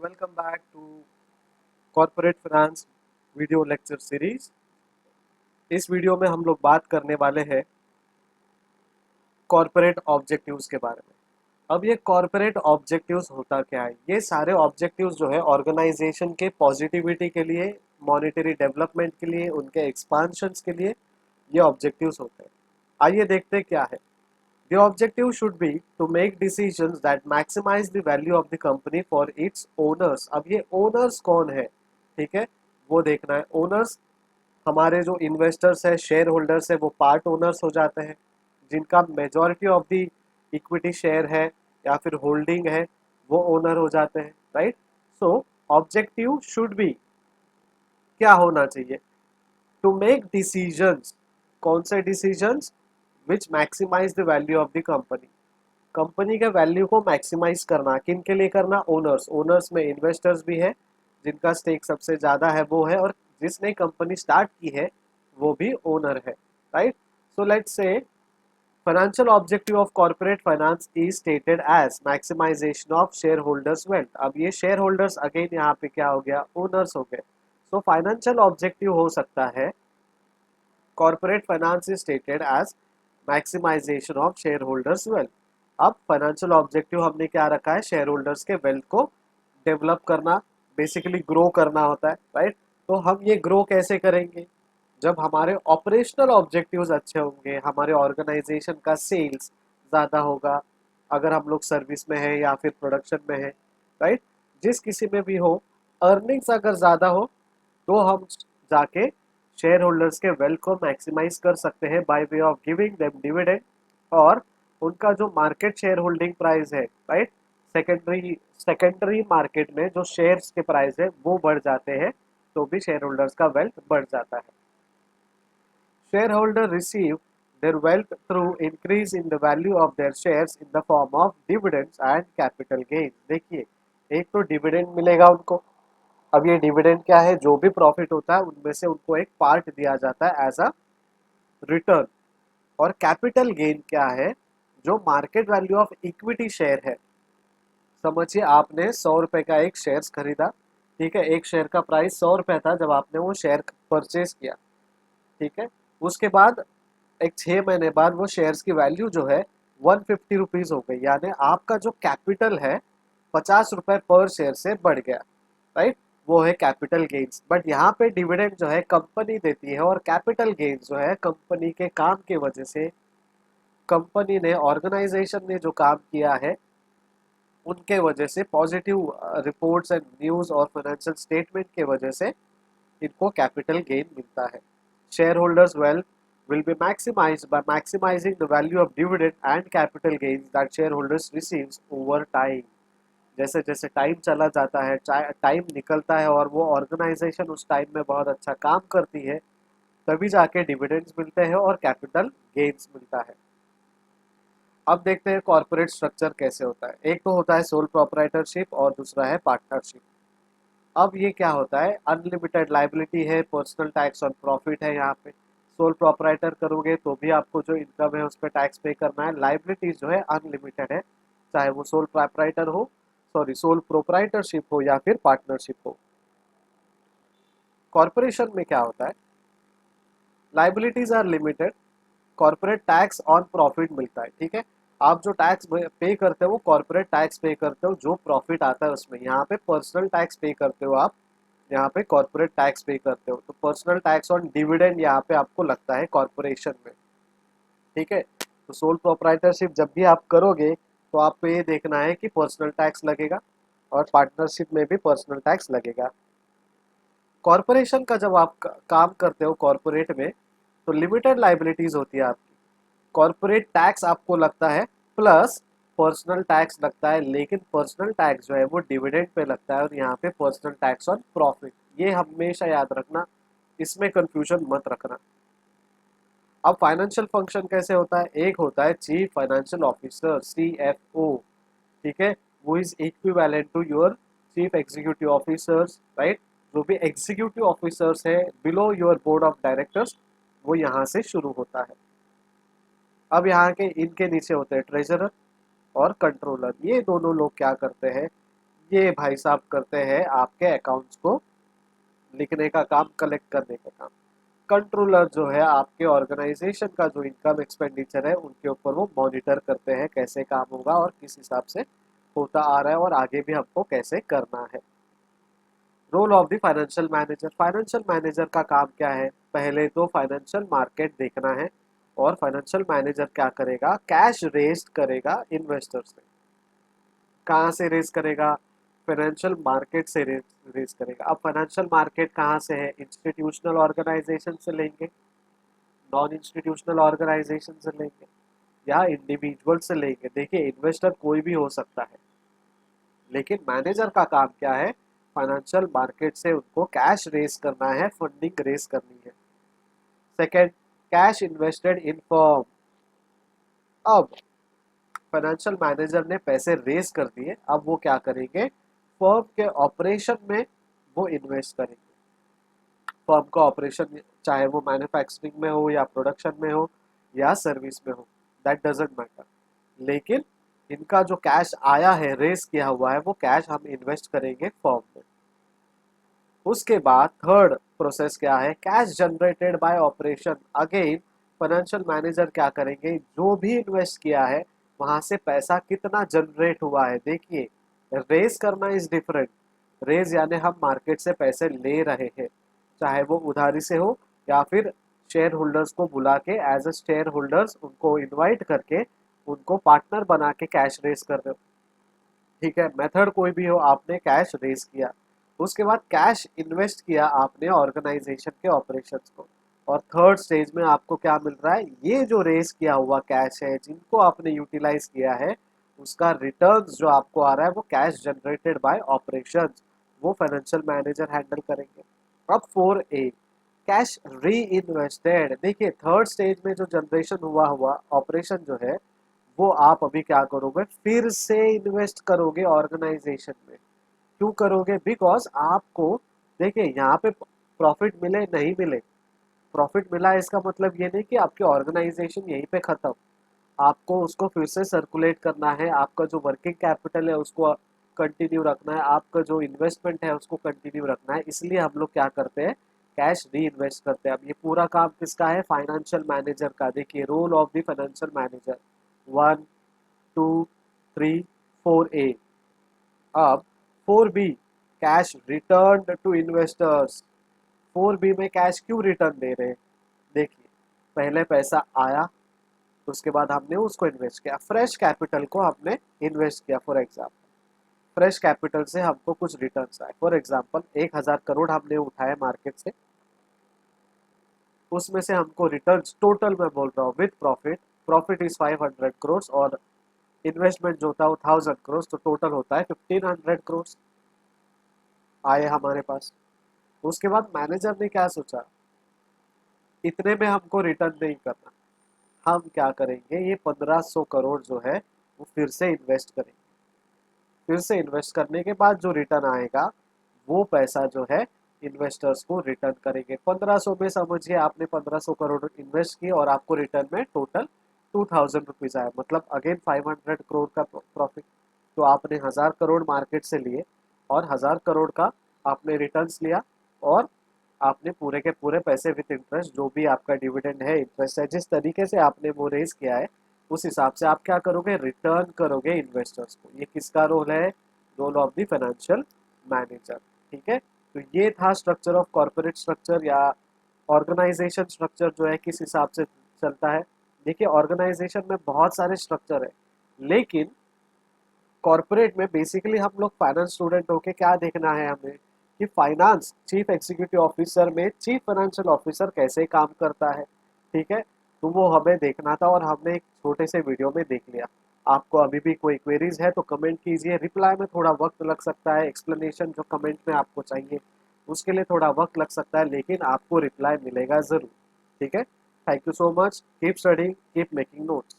welcome back to corporate finance video lecture series. इस video में हम लोग बात करने वाले हैं कॉर्पोरेट ऑब्जेक्टिव्स के बारे में। अब ये कॉर्पोरेट ऑब्जेक्टिव्स होता क्या है? ये सारे ऑब्जेक्टिव्स जो है ऑर्गेनाइजेशन के पॉजिटिविटी के लिए, मॉनेटरी डेवलपमेंट के लिए, उनके एक्सपांशंस के लिए ये ऑब्जेक्टिव्स होते हैं। आइए देखते हैं क्या है। The objective should be to make decisions that maximize the value of the company for its owners। अब ये owners कौन है? ठीक है, वो देखना है। owners हमारे जो इन्वेस्टर्स है, शेयर होल्डर्स है, वो पार्ट ओनर्स हो जाते हैं, जिनका majority of the equity share है या फिर होल्डिंग है, वो ओनर हो जाते हैं, right. So objective should be क्या होना चाहिए? To make decisions. कौन से decisions? Which maximise the value of the company. Company के वैल्यू को मैक्सिमाइज करना। किन के लिए करना? ओनर्स। ओनर्स में इन्वेस्टर्स भी है, जिनका स्टेक सबसे ज्यादा है वो है, और जिसने कंपनी स्टार्ट की है वो भी ओनर है, right. So let's say financial objective of corporate finance is stated as maximisation of share holders wealth. अब ये शेयर होल्डर्स अगेन यहाँ पे क्या हो गया? ओनर्स हो गए। सो फाइनेंशियल ऑब्जेक्टिव हो सकता है corporate finance is stated as maximisation of share holders wealth. अब फाइनेंशियल ऑब्जेक्टिव हमने क्या रखा है? शेयर होल्डर्स के वेल्थ को डेवलप करना, बेसिकली ग्रो करना होता है, राइट। तो हम ये ग्रो कैसे करेंगे? जब हमारे ऑपरेशनल ऑब्जेक्टिव्स अच्छे होंगे, हमारे ऑर्गेनाइजेशन का सेल्स ज़्यादा होगा, अगर हम लोग सर्विस में है या फिर प्रोडक्शन में है, राइट, जिस किसी में भी हो, अर्निंग्स अगर ज़्यादा हो तो हम जाके शेयर होल्डर्स के वेल्थ को मैक्सिमाइज कर सकते हैं by way of giving them dividend, और उनका जो मार्केट शेयर होल्डिंग प्राइस है, राइट, सेकेंडरी मार्केट में जो शेयर्स के प्राइस है वो बढ़ जाते हैं, तो भी शेयर होल्डर्स का वेल्थ बढ़ जाता है। Shareholder receive their wealth through increase in the value of their shares in the form of dividends and capital gains। देखिए, एक तो डिविडेंड मिलेगा उनको। अब ये डिविडेंड क्या है? जो भी प्रॉफिट होता है उनमें से उनको एक पार्ट दिया जाता है एज अ रिटर्न। और कैपिटल गेन क्या है? जो market value of equity share है। समझिए, आपने 100 रुपए का एक शेयर खरीदा, ठीक है, एक शेयर का प्राइस 100 रुपए था जब आपने वो शेयर परचेज किया, ठीक है। उसके बाद एक 6 महीने बाद वो शेयर्स की वैल्यू जो है 150 रुपीज हो गई, यानी आपका जो कैपिटल है 50 रुपए पर शेयर से बढ़ गया, राइट। वो है कैपिटल गेन्स। बट यहाँ पे डिविडेंड जो है कंपनी देती है, और कैपिटल गेन्स जो है कंपनी के काम के वजह से, कंपनी ने, ऑर्गेनाइजेशन ने जो काम किया है उनके वजह से, पॉजिटिव रिपोर्ट्स एंड न्यूज और फाइनेंशियल स्टेटमेंट के वजह से इनको कैपिटल गेन मिलता है। Share holders wealth will be maximized by maximizing the value of dividend and capital gains that shareholders receives over time। जैसे जैसे टाइम चला जाता है, टाइम निकलता है और वो ऑर्गेनाइजेशन उस टाइम में बहुत अच्छा काम करती है, तभी जाके डिविडेंड्स मिलते हैं और कैपिटल गेन्स मिलता है। अब देखते हैं कॉर्पोरेट स्ट्रक्चर कैसे होता है। एक तो होता है सोल प्रोप्राइटरशिप और दूसरा है पार्टनरशिप। अब ये क्या होता है? अनलिमिटेड लाइबिलिटी है, पर्सनल टैक्स ऑन प्रॉफिट है। यहाँ पे सोल प्रोप्राइटर करोगे तो भी आपको जो इनकम है उस पर टैक्स पे करना है। लाइबिलिटीज जो है अनलिमिटेड है, चाहे वो सोल प्रोप्राइटर हो, सॉरी सोल प्रोप्राइटरशिप हो या फिर पार्टनरशिप हो। कॉर्पोरेशन में क्या होता है? Liabilities are limited, corporate tax on profit मिलता है, ठीक है। आप जो टैक्स पे करते हो वो कॉर्पोरेट टैक्स पे करते हो, जो प्रॉफिट आता है उसमें। यहाँ पे पर्सनल टैक्स पे करते हो आप, यहाँ पे कॉर्पोरेट टैक्स पे करते हो। तो पर्सनल टैक्स ऑन डिविडेंड यहाँ पे आपको लगता है कॉर्पोरेशन में, ठीक है। तो सोल प्रोप्राइटरशिप जब भी आप करोगे तो आपको ये देखना है कि पर्सनल टैक्स लगेगा, और पार्टनरशिप में भी पर्सनल टैक्स लगेगा। कॉर्पोरेशन का जब आप काम करते हो कॉर्पोरेट में, तो लिमिटेड लाइबिलिटीज होती है आपकी। कॉर्पोरेट टैक्स आपको लगता है प्लस पर्सनल टैक्स लगता है, लेकिन पर्सनल टैक्स जो है वो डिविडेंड पे लगता है, और यहाँ पे पर्सनल टैक्स ऑन प्रॉफिट। ये हमेशा याद रखना, इसमें कंफ्यूजन मत रखना। अब फाइनेंशियल फंक्शन कैसे होता है? एक होता है चीफ फाइनेंशियल ऑफिसर, CFO, ठीक है, वो is equivalent to your chief executive officers, right. जो भी एग्जीक्यूटिव ऑफिसर्स है below your board of directors, वो यहाँ से शुरू होता है। अब यहाँ के इनके नीचे होते हैं ट्रेजरर और कंट्रोलर। ये दोनों लोग क्या करते हैं? ये भाई साहब करते हैं आपके अकाउंट्स को लिखने का काम, कलेक्ट करने का काम। कंट्रोलर जो है आपके ऑर्गेनाइजेशन का जो इनकम एक्सपेंडिचर है उनके ऊपर वो मॉनिटर करते हैं कैसे काम होगा और किस हिसाब से होता आ रहा है और आगे भी हमको कैसे करना है। Role of the financial manager, financial manager का काम क्या है? पहले तो फाइनेंशियल मार्केट देखना है और फाइनेंशियल मैनेजर क्या करेगा? कैश रेज करेगा इन्वेस्टर से। कहाँ से रेज करेगा? फाइनेंशियल मार्केट से रेज करेगा। अब फाइनेंशियल मार्केट कहाँ से है? इंस्टीट्यूशनल ऑर्गेनाइजेशन से लेंगे, नॉन इंस्टीट्यूशनल ऑर्गेनाइजेशन से लेंगे या इंडिविजुअल से लेंगे। देखिए इन्वेस्टर कोई भी हो सकता है, लेकिन मैनेजर का काम क्या है? फाइनेंशियल मार्केट से उनको कैश रेस करना है, फंडिंग रेस करनी है। Second, cash invested in firm. अब फाइनेंशियल मैनेजर ने पैसे रेस कर दिए, अब वो क्या करेंगे? फर्म के ऑपरेशन में वो इन्वेस्ट करेंगे। फर्म का ऑपरेशन चाहे वो मैन्युफैक्चरिंग में हो या प्रोडक्शन में हो या सर्विस में हो, दैट डजेंट मैटर। लेकिन इनका जो कैश आया है, रेस किया हुआ है, वो कैश हम इन्वेस्ट करेंगे फर्म में। उसके बाद थर्ड प्रोसेस क्या है? Cash generated by operation. Again financial manager क्या करेंगे? जो भी इन्वेस्ट किया है वहां से पैसा कितना जनरेट हुआ है। देखिए रेस करना इज डिफरेंट। रेज यानी हम मार्केट से पैसे ले रहे हैं, चाहे वो उधारी से हो या फिर शेयर होल्डर्स को बुला के एज अ शेयर होल्डर्स उनको इनवाइट करके उनको पार्टनर बना के कैश रेस कर रहे हो। ठीक है, मेथड कोई भी हो, आपने कैश रेज किया। उसके बाद कैश इन्वेस्ट किया आपने ऑर्गेनाइजेशन के ऑपरेशंस को। और थर्ड स्टेज में आपको क्या मिल रहा है? ये जो रेज किया हुआ कैश है जिनको आपने यूटिलाइज किया है, उसका रिटर्न्स जो आपको आ रहा है वो कैश जनरेटेड बाय ऑपरेशंस, वो फाइनेंशियल मैनेजर हैंडल करेंगे। अब 4A, कैश री इन्वेस्टेड। देखिए थर्ड स्टेज में जो जनरेशन हुआ हुआ ऑपरेशन जो है वो आप अभी क्या करोगे? फिर से इन्वेस्ट करोगे ऑर्गेनाइजेशन में। क्यों करोगे? बिकॉज आपको, देखिए यहाँ पे प्रॉफिट मिले नहीं मिले, प्रॉफिट मिला है इसका मतलब ये नहीं कि आपकी ऑर्गेनाइजेशन यहीं पे खत्म। आपको उसको फिर से सर्कुलेट करना है, आपका जो वर्किंग कैपिटल है उसको कंटिन्यू रखना है, आपका जो इन्वेस्टमेंट है उसको कंटिन्यू रखना है। इसलिए हम लोग क्या करते हैं? कैश री इन्वेस्ट करते हैं। अब ये पूरा काम किसका है? फाइनेंशियल मैनेजर का। देखिए role of the financial manager, 1, 2, 3, 4A। अब 4B, cash return to investors. 4B में कैश क्यों रिटर्न दे रहे हैं? देखिए पहले पैसा आया, उसके बाद हमने उसको इन्वेस्ट किया, फ्रेश कैपिटल को हमने इन्वेस्ट किया। फॉर एग्जाम्पल फ्रेश कैपिटल से हमको कुछ रिटर्न्स आए। फॉर एग्जाम्पल 1000 करोड़ हमने उठाए मार्केट से, उसमें से हमको रिटर्न्स टोटल मैं बोल रहा हूँ with profit, profit is 500 crore और इन्वेस्टमेंट जो होता है वो 1000 करोड़, तो टोटल होता है 1500 करोड़ आए हमारे पास। उसके बाद मैनेजर ने क्या सोचा? इतने में हमको रिटर्न नहीं करना, हम क्या करेंगे? ये 1500 करोड़ जो है वो फिर से इन्वेस्ट करेंगे। फिर से इन्वेस्ट करने के बाद जो रिटर्न आएगा वो पैसा जो है इन्वेस्टर्स को रिटर्न करेंगे। 1500 में समझिए आपने 1500 करोड़ इन्वेस्ट किए और आपको रिटर्न में टोटल 2000 रुपीज आया, मतलब अगेन 500 करोड़ का प्रॉफिट। तो आपने 1000 करोड़ मार्केट से लिए और 1000 करोड़ का आपने रिटर्न्स लिया और आपने पूरे के पूरे पैसे विद इंटरेस्ट, जो भी आपका डिविडेंड है, इंटरेस्ट है, जिस तरीके से आपने वो रेज किया है उस हिसाब से आप क्या करोगे? रिटर्न करोगे इन्वेस्टर्स को। ये किसका रोल है? Role of the financial manager. ठीक है, तो ये था स्ट्रक्चर ऑफ कॉर्पोरेट स्ट्रक्चर या ऑर्गेनाइजेशन स्ट्रक्चर जो है किस हिसाब से चलता है। देखिए ऑर्गेनाइजेशन में बहुत सारे स्ट्रक्चर है, लेकिन कॉर्पोरेट में बेसिकली हम लोग फाइनेंस स्टूडेंट होके क्या देखना है हमें कि फाइनेंस चीफ एग्जीक्यूटिव ऑफिसर में चीफ फाइनेंशियल ऑफिसर कैसे काम करता है। ठीक है, तो वो हमें देखना था और हमने एक छोटे से वीडियो में देख लिया। आपको अभी भी कोई क्वेरीज है तो कमेंट कीजिए, रिप्लाई में थोड़ा वक्त लग सकता है, एक्सप्लेनेशन जो कमेंट में आपको चाहिए उसके लिए थोड़ा वक्त लग सकता है, लेकिन आपको रिप्लाई मिलेगा ज़रूर। ठीक है, thank you so much, keep studying, keep making notes.